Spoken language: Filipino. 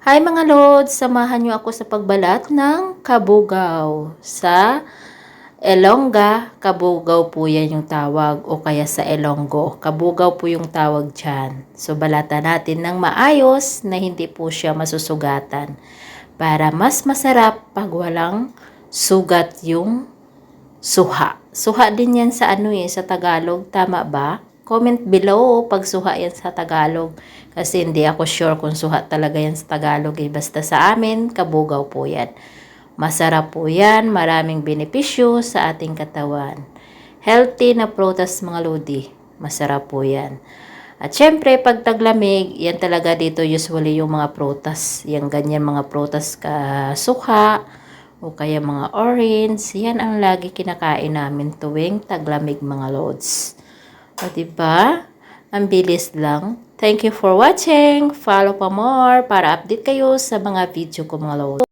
Hi mga Lods! Samahan niyo ako sa pagbalat ng kabugaw. Sa Elongga, kabugaw po yan yung tawag o kaya sa Elonggo. Kabugaw po yung tawag dyan. So balatan natin ng maayos na hindi po siya masusugatan. Para mas masarap pag walang sugat yung suha. Suha din yan sa sa Tagalog. Tama ba? Comment below pag suha yan sa Tagalog. Kasi hindi ako sure kung suha talaga yan sa Tagalog. Basta sa amin, kabugaw po yan. Masarap po yan. Maraming benepisyo sa ating katawan. Healthy na prutas mga lodi. Masarap po yan. At syempre, pag taglamig, yan talaga dito usually yung mga prutas. Yung ganyan mga prutas ka suha o kaya mga orange. Yan ang lagi kinakain namin tuwing taglamig mga lods. O diba? Ang bilis lang. Thank you for watching. Follow pa more para update kayo sa mga video ko mga lods.